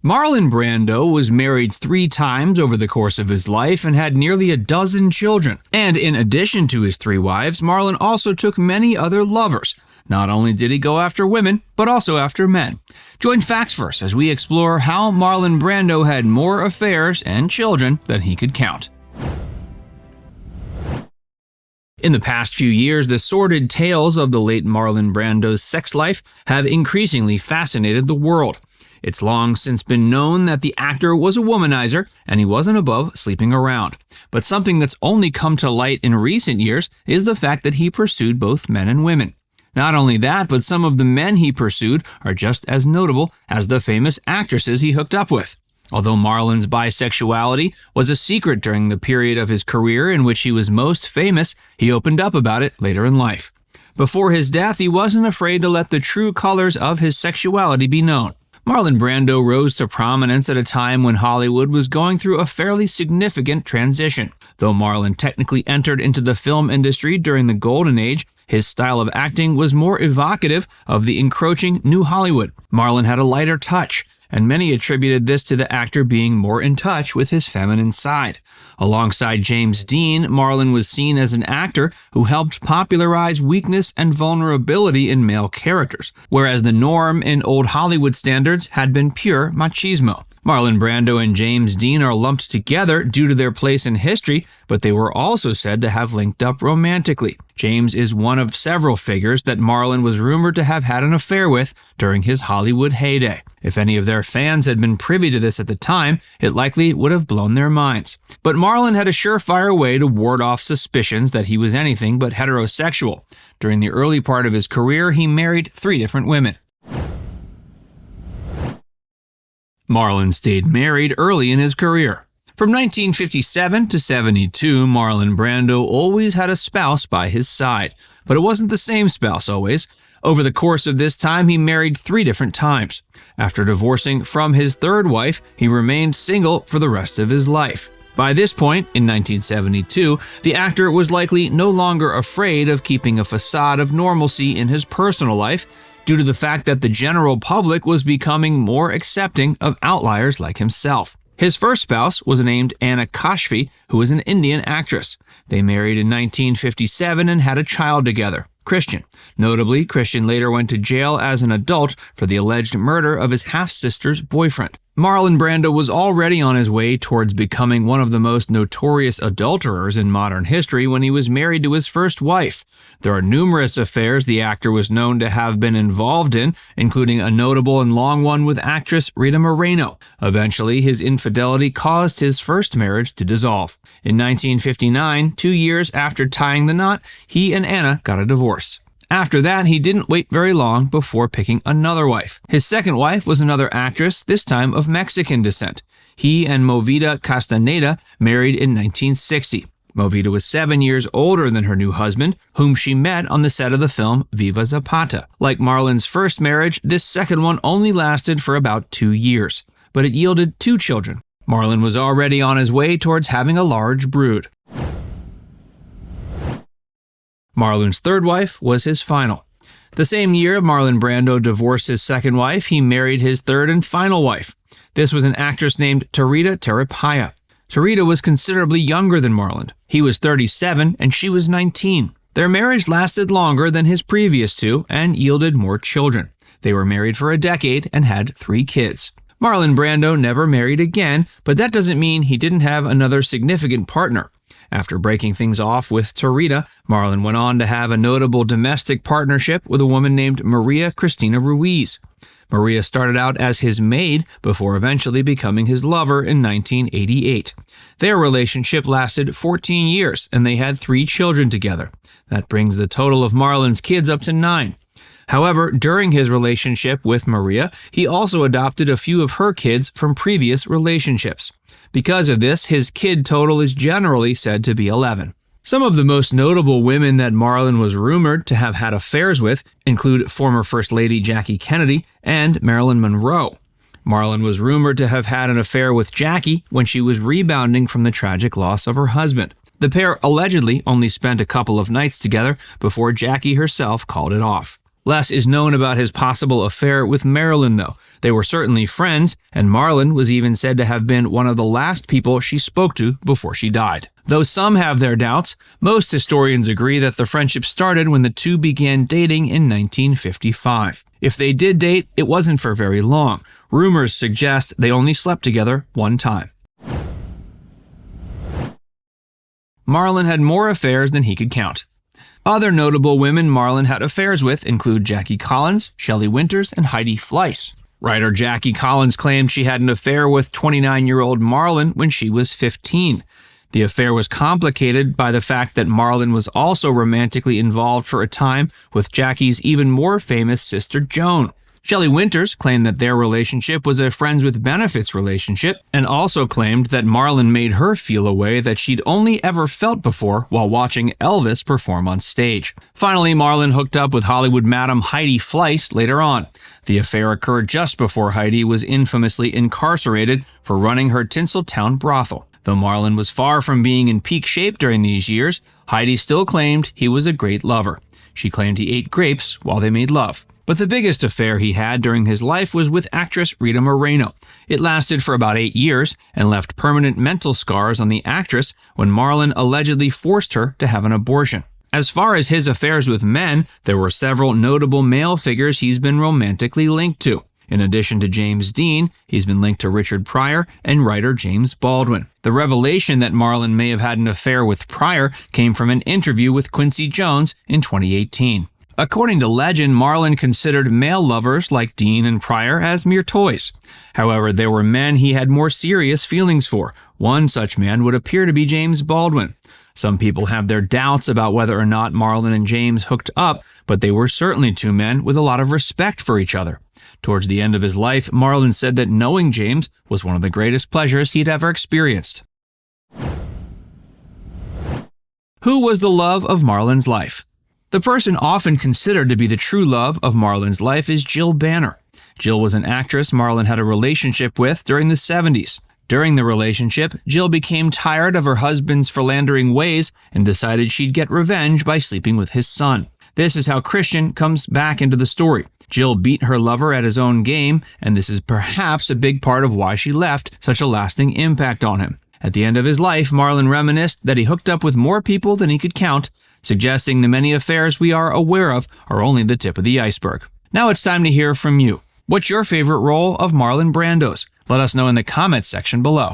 Marlon Brando was married 3 times over the course of his life and had nearly a dozen children. And in addition to his 3 wives, Marlon also took many other lovers. Not only did he go after women, but also after men. Join Facts Verse as we explore how Marlon Brando had more affairs and children than he could count. In the past few years, the sordid tales of the late Marlon Brando's sex life have increasingly fascinated the world. It's long since been known that the actor was a womanizer, and he wasn't above sleeping around. But something that's only come to light in recent years is the fact that he pursued both men and women. Not only that, but some of the men he pursued are just as notable as the famous actresses he hooked up with. Although Marlon's bisexuality was a secret during the period of his career in which he was most famous, he opened up about it later in life. Before his death, he wasn't afraid to let the true colors of his sexuality be known. Marlon Brando rose to prominence at a time when Hollywood was going through a fairly significant transition. Though Marlon technically entered into the film industry during the Golden Age, his style of acting was more evocative of the encroaching New Hollywood. Marlon had a lighter touch, and many attributed this to the actor being more in touch with his feminine side. Alongside James Dean, Marlon was seen as an actor who helped popularize weakness and vulnerability in male characters, whereas the norm in old Hollywood standards had been pure machismo. Marlon Brando and James Dean are lumped together due to their place in history, but they were also said to have linked up romantically. James is one of several figures that Marlon was rumored to have had an affair with during his Hollywood heyday. If any of their fans had been privy to this at the time, it likely would have blown their minds. But Marlon had a surefire way to ward off suspicions that he was anything but heterosexual. During the early part of his career, he married 3 different women. Marlon stayed married early in his career. From 1957 to 72, Marlon Brando always had a spouse by his side, but it wasn't the same spouse always. Over the course of this time, he married 3 different times. After divorcing from his 3rd wife, he remained single for the rest of his life. By this point, in 1972, the actor was likely no longer afraid of keeping a facade of normalcy in his personal life, due to the fact that the general public was becoming more accepting of outliers like himself. His first spouse was named Anna Kashfi, who was an Indian actress. They married in 1957 and had a child together, Christian. Notably, Christian later went to jail as an adult for the alleged murder of his half-sister's boyfriend. Marlon Brando was already on his way towards becoming one of the most notorious adulterers in modern history when he was married to his first wife. There are numerous affairs the actor was known to have been involved in, including a notable and long one with actress Rita Moreno. Eventually, his infidelity caused his first marriage to dissolve. In 1959, 2 years after tying the knot, he and Anna got a divorce. After that, he didn't wait very long before picking another wife. His second wife was another actress, this time of Mexican descent. He and Movida Castaneda married in 1960. Movida was 7 years older than her new husband, whom she met on the set of the film Viva Zapata. Like Marlon's first marriage, this second one only lasted for about 2 years, but it yielded 2 children. Marlon was already on his way towards having a large brood. Marlon's third wife was his final. The same year Marlon Brando divorced his second wife, he married his third and final wife. This was an actress named Tarita Tarapaya. Tarita was considerably younger than Marlon. He was 37 and she was 19. Their marriage lasted longer than his previous 2 and yielded more children. They were married for a decade and had 3 kids. Marlon Brando never married again, but that doesn't mean he didn't have another significant partner. After breaking things off with Tarita, Marlon went on to have a notable domestic partnership with a woman named Maria Cristina Ruiz. Maria started out as his maid before eventually becoming his lover in 1988. Their relationship lasted 14 years and they had 3 children together. That brings the total of Marlon's kids up to 9. However, during his relationship with Maria, he also adopted a few of her kids from previous relationships. Because of this, his kid total is generally said to be 11. Some of the most notable women that Marlon was rumored to have had affairs with include former First Lady Jackie Kennedy and Marilyn Monroe. Marlon was rumored to have had an affair with Jackie when she was rebounding from the tragic loss of her husband. The pair allegedly only spent a couple of nights together before Jackie herself called it off. Less is known about his possible affair with Marilyn, though. They were certainly friends, and Marlon was even said to have been one of the last people she spoke to before she died. Though some have their doubts, most historians agree that the friendship started when the two began dating in 1955. If they did date, it wasn't for very long. Rumors suggest they only slept together one time. Marlon had more affairs than he could count. Other notable women Marlon had affairs with include Jackie Collins, Shelley Winters, and Heidi Fleiss. Writer Jackie Collins claimed she had an affair with 29-year-old Marlon when she was 15. The affair was complicated by the fact that Marlon was also romantically involved for a time with Jackie's even more famous sister Joan. Shelley Winters claimed that their relationship was a friends with benefits relationship, and also claimed that Marlon made her feel a way that she'd only ever felt before while watching Elvis perform on stage. Finally, Marlon hooked up with Hollywood madam Heidi Fleiss later on. The affair occurred just before Heidi was infamously incarcerated for running her Tinseltown brothel. Though Marlon was far from being in peak shape during these years, Heidi still claimed he was a great lover. She claimed he ate grapes while they made love. But the biggest affair he had during his life was with actress Rita Moreno. It lasted for about 8 years and left permanent mental scars on the actress when Marlon allegedly forced her to have an abortion. As far as his affairs with men, there were several notable male figures he's been romantically linked to. In addition to James Dean, he's been linked to Richard Pryor and writer James Baldwin. The revelation that Marlon may have had an affair with Pryor came from an interview with Quincy Jones in 2018. According to legend, Marlon considered male lovers like Dean and Pryor as mere toys. However, there were men he had more serious feelings for. One such man would appear to be James Baldwin. Some people have their doubts about whether or not Marlon and James hooked up, but they were certainly two men with a lot of respect for each other. Towards the end of his life, Marlon said that knowing James was one of the greatest pleasures he'd ever experienced. Who was the love of Marlon's life? The person often considered to be the true love of Marlon's life is Jill Banner. Jill was an actress Marlon had a relationship with during the 70s. During the relationship, Jill became tired of her husband's philandering ways and decided she'd get revenge by sleeping with his son. This is how Christian comes back into the story. Jill beat her lover at his own game, and this is perhaps a big part of why she left such a lasting impact on him. At the end of his life, Marlon reminisced that he hooked up with more people than he could count, suggesting the many affairs we are aware of are only the tip of the iceberg. Now it's time to hear from you. What's your favorite role of Marlon Brando's? Let us know in the comments section below.